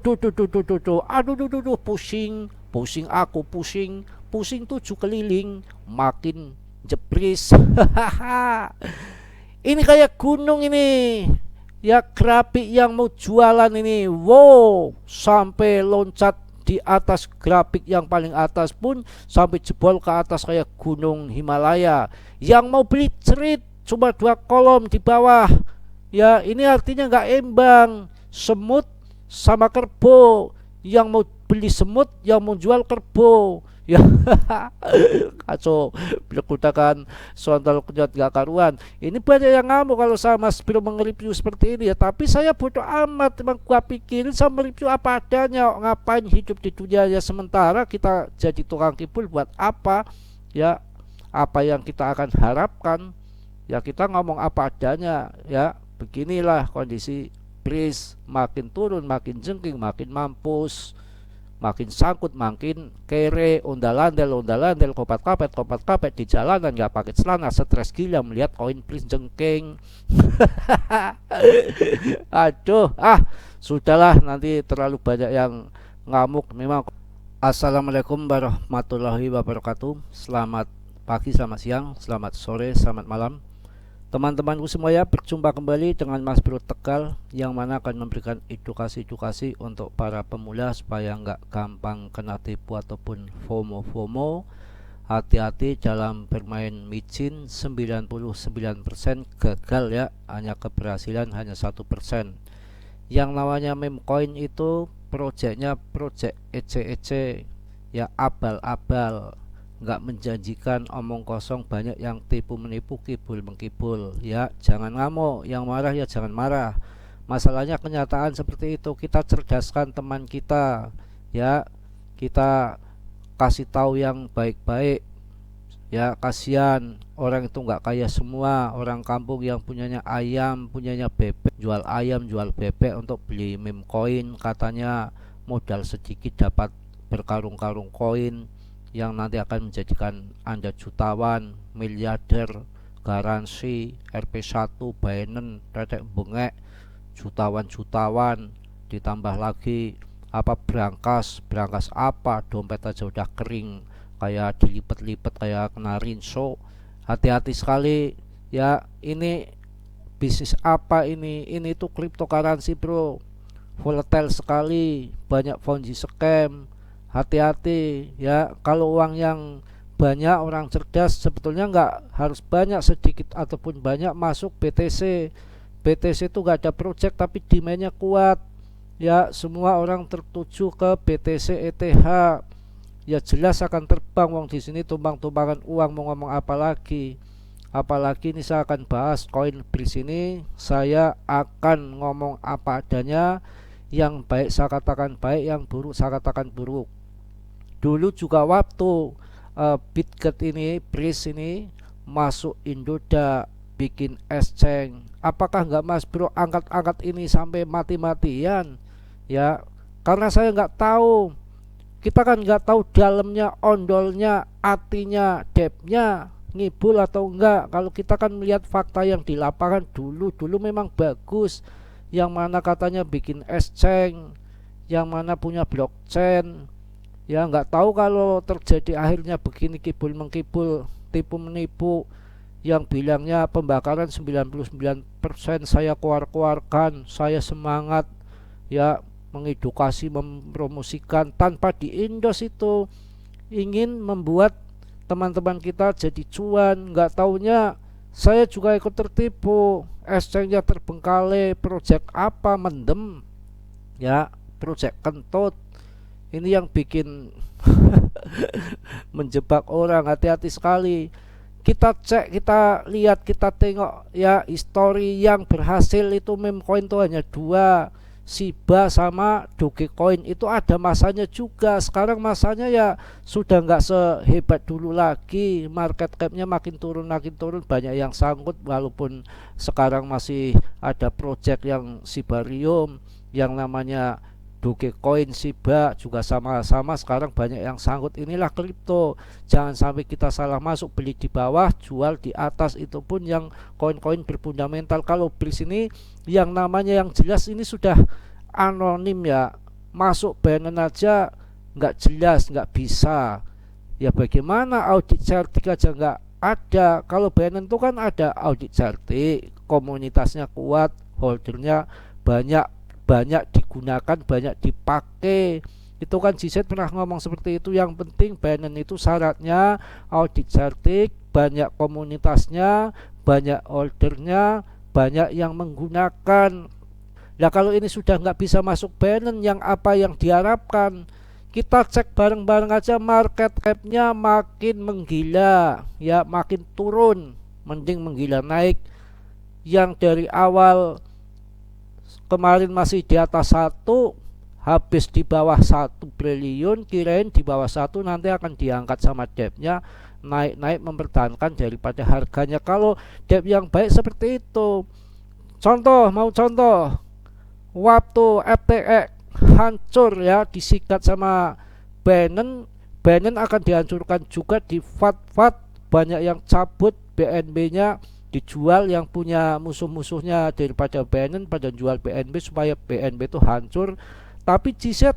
Aduh, pusing, pusing aku, pusing, pusing 7 keliling, makin jepris. Ini kayak gunung ini. Ya grafik yang mau jualan ini, wow, sampai loncat di atas grafik yang paling atas pun sampai jebol ke atas kayak gunung Himalaya. Yang mau beli cerit cuma 2 kolom di bawah. Ya ini artinya nggak imbang. Semut sama kerbau, yang mau beli semut, yang mau jual kerbau. Ya kacau, berkutakan sontol kenyot gak karuan. Ini banyak yang ngamuk kalau saya Mas Bro nge-review seperti ini ya. Tapi saya bodoh amat, emang gua pikirin sama review apa adanya. Ngapain hidup di dunia ya, sementara kita jadi tukang kibul buat apa ya? Apa yang kita akan harapkan ya, kita ngomong apa adanya ya. Beginilah kondisi Bris, makin turun makin jengking, makin mampus, makin sangkut makin kere, ondal-andel, kopat-kapet di jalanan nggak pakai celana, stres gila melihat koin Bris jengking. Aduh, sudahlah, nanti terlalu banyak yang ngamuk memang. Assalamualaikum warahmatullahi wabarakatuh. Selamat pagi, selamat siang, selamat sore, selamat malam teman-temanku semuanya. Berjumpa kembali dengan Mas Bro Tegal, yang mana akan memberikan edukasi-edukasi untuk para pemula supaya nggak gampang kena tipu ataupun FOMO. Hati-hati dalam bermain micin, 99% gagal ya, hanya keberhasilan hanya 1%. Yang namanya meme coin itu projectnya project ece-ece ya, abal-abal, nggak menjanjikan, omong kosong, banyak yang tipu menipu, kibul mengkibul ya. Jangan ngamuk, yang marah ya jangan marah. Masalahnya kenyataan seperti itu, kita cerdaskan teman kita ya, kita kasih tahu yang baik-baik ya. Kasihan orang itu nggak kaya semua, orang kampung yang punyanya ayam, punyanya bebek, jual ayam jual bebek untuk beli meme coin, katanya modal sedikit dapat berkarung-karung koin yang nanti akan menjadikan Anda jutawan, miliarder, garansi, RP1, Binance, tetek bengek, jutawan, ditambah lagi apa, berangkas apa, dompet aja udah kering, kayak dilipet-lipet kayak kena rinso. Hati-hati sekali ya, ini bisnis apa ini? Ini tuh cryptocurrency bro, volatile sekali, banyak ponzi scam. Hati-hati ya, kalau uang yang banyak, orang cerdas sebetulnya nggak harus banyak, sedikit ataupun banyak masuk BTC. BTC itu nggak ada project tapi demandnya kuat ya, semua orang tertuju ke BTC ETH ya, jelas akan terbang wong di sini tumpang-tumpangan uang, mau ngomong apa lagi. Apalagi ini saya akan bahas koin Bris ini, saya akan ngomong apa adanya, yang baik saya katakan baik, yang buruk saya katakan buruk. Dulu juga waktu Bitget ini, Bris ini masuk Indoda, bikin exchange, apakah nggak Mas Bro angkat-angkat ini sampai mati-matian ya? Karena saya nggak tahu, kita kan nggak tahu dalamnya, ondolnya, artinya, depthnya, ngibul atau enggak. Kalau kita kan melihat fakta yang di lapangan, dulu memang bagus, yang mana katanya bikin exchange, yang mana punya blockchain ya. Nggak tahu kalau terjadi akhirnya begini, kibul mengkibul, tipu menipu, yang bilangnya pembakaran 99% saya keluarkan, saya semangat ya mengedukasi, mempromosikan tanpa diindos, itu ingin membuat teman-teman kita jadi cuan. Nggak taunya saya juga ikut tertipu, exchange-nya terbengkalai, project apa mendem ya, project kentut. Ini yang bikin menjebak orang. Hati-hati sekali, kita cek, kita lihat, kita tengok ya, histori yang berhasil itu meme coin itu hanya dua, Shiba sama Dogecoin. Itu ada masanya juga, sekarang masanya ya sudah nggak sehebat dulu lagi, market capnya makin turun, banyak yang sangkut. Walaupun sekarang masih ada project yang Shibarium, yang namanya Dogecoin, Shiba juga sama-sama sekarang banyak yang sangkut. Inilah kripto, jangan sampai kita salah masuk, beli di bawah, jual di atas. Itu pun yang koin-koin berfundamental. Kalau Bris ini yang namanya yang jelas ini sudah anonim ya, masuk Binance aja nggak jelas, nggak bisa. Ya bagaimana audit certik aja nggak ada. Kalau Binance itu kan ada audit certik, komunitasnya kuat, holdernya banyak, banyak digunakan, banyak dipakai. Itu kan GZ pernah ngomong seperti itu. Yang penting Binance itu syaratnya audit certik, banyak komunitasnya, banyak holdernya, banyak yang menggunakan. Nah kalau ini sudah nggak bisa masuk Binance, yang apa yang diharapkan? Kita cek bareng-bareng aja, market cap-nya makin menggila, ya makin turun, mending menggila naik. Yang dari awal kemarin masih di atas 1, habis di bawah 1 triliun, kirain di bawah 1 nanti akan diangkat sama debt-nya, naik-naik mempertahankan daripada harganya. Kalau debt yang baik seperti itu, mau contoh, waktu FTX hancur ya, disikat sama Binance akan dihancurkan juga di FAT, banyak yang cabut, BNB-nya dijual, yang punya musuh-musuhnya daripada Binance pada jual BNB supaya BNB itu hancur. Tapi GZ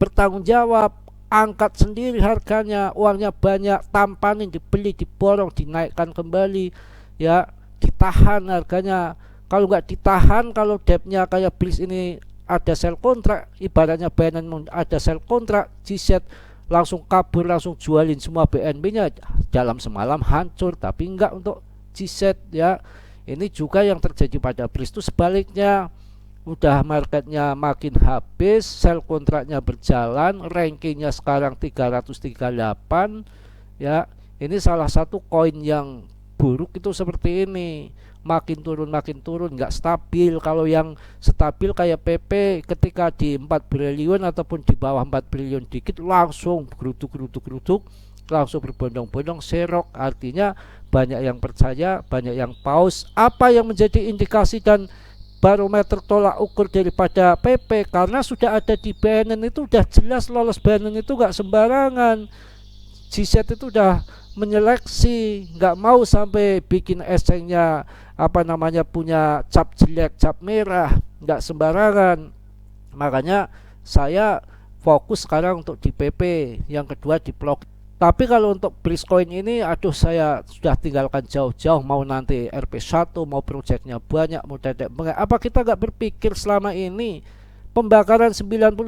bertanggung jawab, angkat sendiri harganya, uangnya banyak, tampanin, dibeli, diborong, dinaikkan kembali, ya ditahan harganya. Kalau nggak ditahan, kalau debtnya kayak Bliss ini ada sell kontrak, ibaratnya Binance ada sell kontrak, GZ langsung kabur, langsung jualin semua BNB-nya, dalam semalam hancur. Tapi enggak untuk GZ ya. Ini juga yang terjadi pada Bliss itu sebaliknya. Udah marketnya makin habis, sell kontraknya berjalan, rankingnya sekarang 338 ya. Ini salah satu koin yang buruk itu seperti ini, makin turun, nggak stabil. Kalau yang stabil kayak PP, ketika di 4 triliun ataupun di bawah 4 triliun dikit langsung geruduk, langsung berbondong-bondong serok. Artinya banyak yang percaya, banyak yang pause. Apa yang menjadi indikasi dan barometer tolak ukur daripada PP? Karena sudah ada di Binance, itu udah jelas lolos Binance itu nggak sembarangan. GZ itu udah menyeleksi, nggak mau sampai bikin exchange-nya punya cap jelek, cap merah, nggak sembarangan. Makanya saya fokus sekarang untuk di PP, yang kedua di blok. Tapi kalau untuk Blitzcoin ini, aduh, saya sudah tinggalkan jauh-jauh. Mau nanti RP1, mau proyeknya banyak, mau dedek. Apa kita nggak berpikir selama ini pembakaran 99%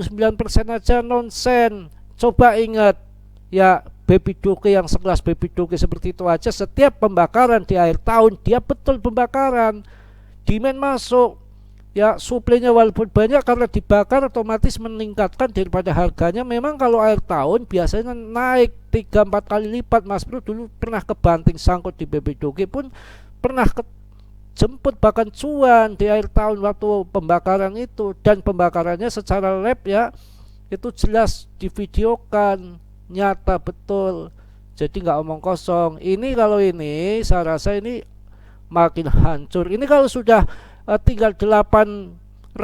aja nonsen? Coba ingat ya, Baby Doge yang sekelas Baby Doge seperti itu aja, setiap pembakaran di akhir tahun dia betul pembakaran, demand masuk ya, suplainya walaupun banyak, karena dibakar otomatis meningkatkan daripada harganya. Memang kalau akhir tahun biasanya naik 3-4 kali lipat. Mas Bro dulu pernah kebanting sangkut di Baby Doge pun pernah jemput bahkan cuan di akhir tahun waktu pembakaran itu. Dan pembakarannya secara lab ya, itu jelas divideokan, nyata betul, jadi nggak omong kosong. Ini kalau ini saya rasa ini makin hancur. Ini kalau sudah tinggal 815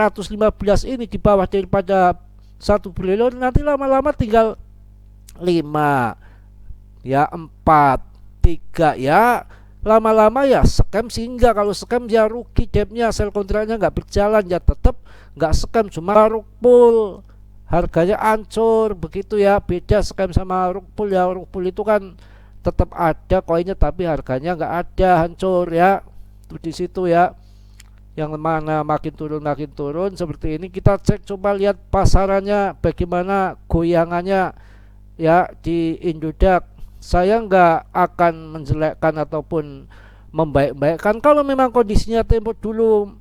ini di bawah daripada 1 triliun, nanti lama-lama tinggal 5 ya, 4, 3 ya, lama-lama ya scam. Sehingga kalau scam ya rugi, debtnya, sell kontraknya nggak berjalan, ya tetap nggak scam, cuma rug pull, harganya hancur begitu ya. Beda scam sama rug pull ya, rug pull itu kan tetap ada koinnya tapi harganya nggak ada, hancur ya. Itu di situ ya, yang mana makin turun seperti ini. Kita cek, coba lihat pasarannya bagaimana goyangannya ya di Indodax. Saya nggak akan menjelekkan ataupun membaik-baikkan. Kalau memang kondisinya tempo dulu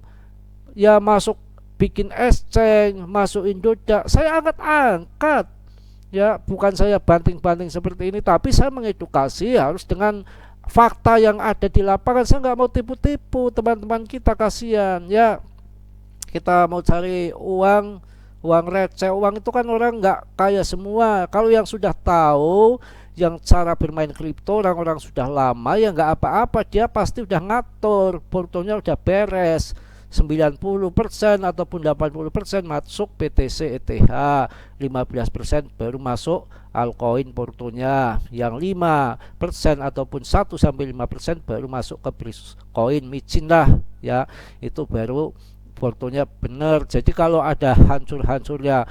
ya masuk bikin exchange, masuk Indodax, saya angkat ya, bukan saya banting-banting seperti ini, tapi saya mengedukasi harus dengan fakta yang ada di lapangan. Saya nggak mau tipu-tipu teman-teman kita, kasihan ya. Kita mau cari uang receh. Uang itu kan orang nggak kaya semua. Kalau yang sudah tahu yang cara bermain kripto, orang-orang sudah lama ya, nggak apa-apa, dia pasti udah ngatur, portonya udah beres. 90% ataupun 80% masuk BTC ETH, 15% baru masuk altcoin portonya, yang 5% ataupun 1-5% baru masuk ke Blitzcoin micin lah ya, itu baru portonya benar. Jadi kalau ada hancur-hancurnya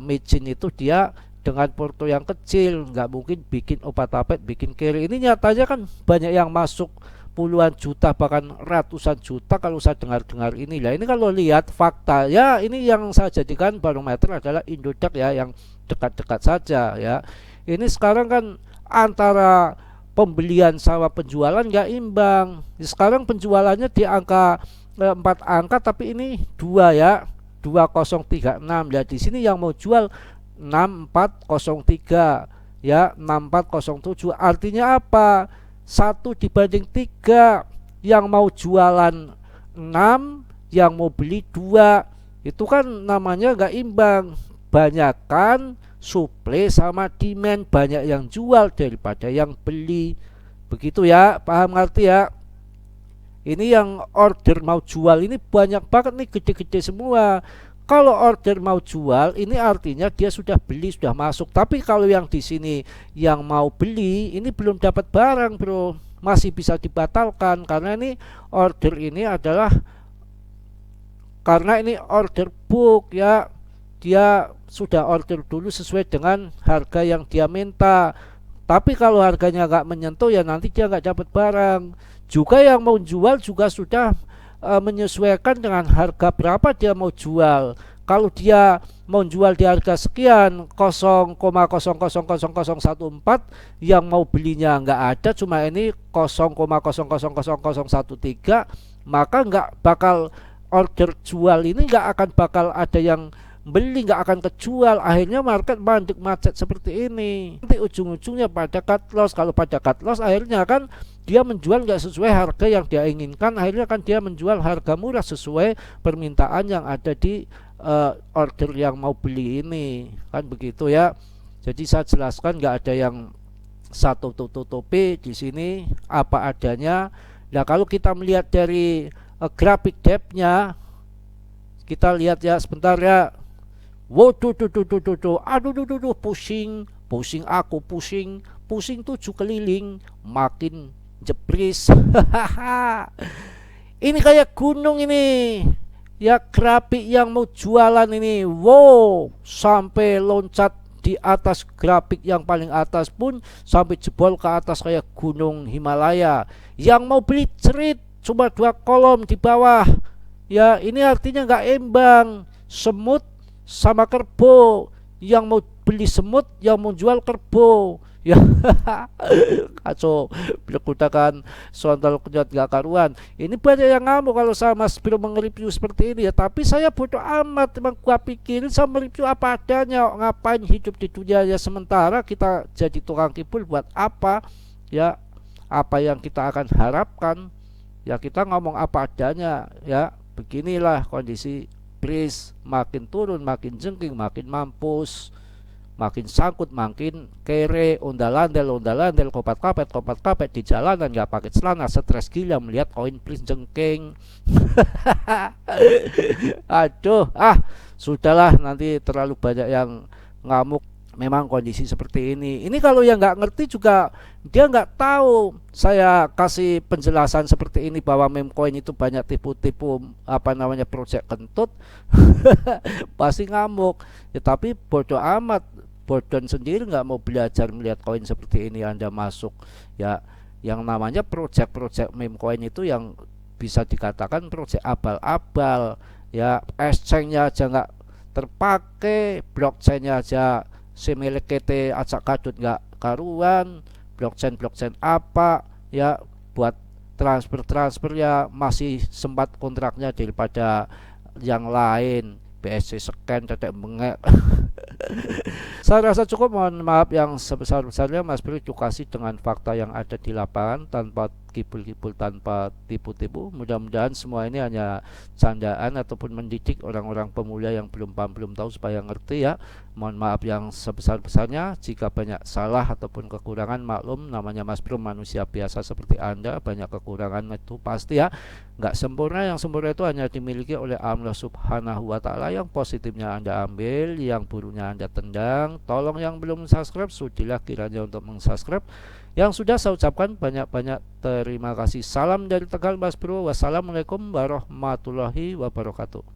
micin itu dia dengan porto yang kecil, nggak mungkin bikin opat-apat, bikin carry. Ini nyatanya kan banyak yang masuk puluhan juta bahkan ratusan juta kalau saya dengar-dengar ini. Lah ini kalau lihat fakta ya, ini yang saya jadikan barometer adalah Indodax ya, yang dekat-dekat saja ya. Ini sekarang kan antara pembelian sama penjualan nggak imbang. Sekarang penjualannya di angka 4 angka, tapi ini 2 ya, 2036. Ya di sini yang mau jual 6403 ya, 6407. Artinya apa? 1/3. Yang mau jualan 6, yang mau beli 2. Itu kan namanya nggak imbang. Banyakan supply sama demand, banyak yang jual daripada yang beli. Begitu ya, paham ngerti ya? Ini yang order mau jual ini banyak banget nih, gede-gede semua. Kalau order mau jual ini artinya dia sudah beli, sudah masuk. Tapi kalau yang di sini yang mau beli ini belum dapat barang, bro. Masih bisa dibatalkan karena ini order ini adalah karena ini order book ya. Dia sudah order dulu sesuai dengan harga yang dia minta. Tapi kalau harganya nggak menyentuh ya nanti dia nggak dapat barang. Juga yang mau jual juga sudah menyesuaikan dengan harga berapa dia mau jual. Kalau dia mau jual di harga sekian 0,000014, yang mau belinya nggak ada, cuma ini 0,000013, maka nggak bakal order jual ini nggak akan bakal ada yang beli, nggak akan kejual. Akhirnya market mandek macet seperti ini. Nanti ujung-ujungnya pada cut loss. Kalau pada cut loss akhirnya kan dia menjual nggak sesuai harga yang dia inginkan. Akhirnya kan dia menjual harga murah sesuai permintaan yang ada di order yang mau beli ini. Kan begitu ya. Jadi saya jelaskan nggak ada yang satu tutupi di sini apa adanya. Nah kalau kita melihat dari grafik depth-nya, kita lihat ya sebentar ya. Waduh, aduh, pusing aku, pusing 7 keliling, makin jebris. Ini kayak gunung ini ya, grafik yang mau jualan ini. Wow, sampai loncat di atas grafik yang paling atas pun sampai jebol ke atas kayak gunung Himalaya. Yang mau beli cerit cuma 2 kolom di bawah ya. Ini artinya nggak imbang, semut sama kerbau. Yang mau beli semut, yang mau jual kerbau ya. Kacau, berkutakan sontol kenyot gak karuan. Ini banyak yang ngamuk kalau saya Mas Bro nge-review seperti ini ya. Tapi saya bodoh amat, emang gua pikirin saya mereview apa adanya. Ngapain hidup di dunia ya, sementara kita jadi tukang kibul buat apa ya. Apa yang kita akan harapkan ya, kita ngomong apa adanya ya. Beginilah kondisi Bris, makin turun makin jengking, makin mampus, makin sangkut, makin kere, ondal-andel, kopat-kapet di jalanan, nggak pakai celana, stres gila melihat koin Bris jengking. Aduh, sudahlah, nanti terlalu banyak yang ngamuk. Memang kondisi seperti ini. Ini kalau yang nggak ngerti juga dia nggak tahu. Saya kasih penjelasan seperti ini bahwa meme coin itu banyak tipu-tipu project kentut. Pasti ngamuk. Ya tapi bodoh amat. Bodon sendiri nggak mau belajar melihat koin seperti ini. Anda masuk ya, yang namanya project meme coin itu yang bisa dikatakan project abal-abal ya. Exchange-nya aja nggak terpakai, blockchain-nya aja semilekete acak kadut nggak karuan, blockchain apa ya, buat transfer ya masih sempat kontraknya daripada yang lain. BSC scan tetek bengek. Saya rasa cukup, mohon maaf yang sebesar-besarnya. Mas Bro edukasi dengan fakta yang ada di lapangan, tanpa kibul-kibul, tanpa tipu-tipu. Mudah-mudahan semua ini hanya candaan ataupun mendidik orang-orang pemula yang belum paham, belum tahu, supaya ngerti ya. Mohon maaf yang sebesar-besarnya. Jika banyak salah ataupun kekurangan, maklum, namanya Mas Bro manusia biasa seperti Anda. Banyak kekurangan itu pasti ya, nggak sempurna. Yang sempurna itu hanya dimiliki oleh Allah Subhanahu wa Ta'ala. Yang positifnya Anda ambil, yang buruknya Anda tendang. Tolong yang belum subscribe, sudilah kiranya untuk mensubscribe. Yang sudah saya ucapkan banyak-banyak terima kasih. Salam dari Tegal Mas Bro. Wassalamualaikum warahmatullahi wabarakatuh.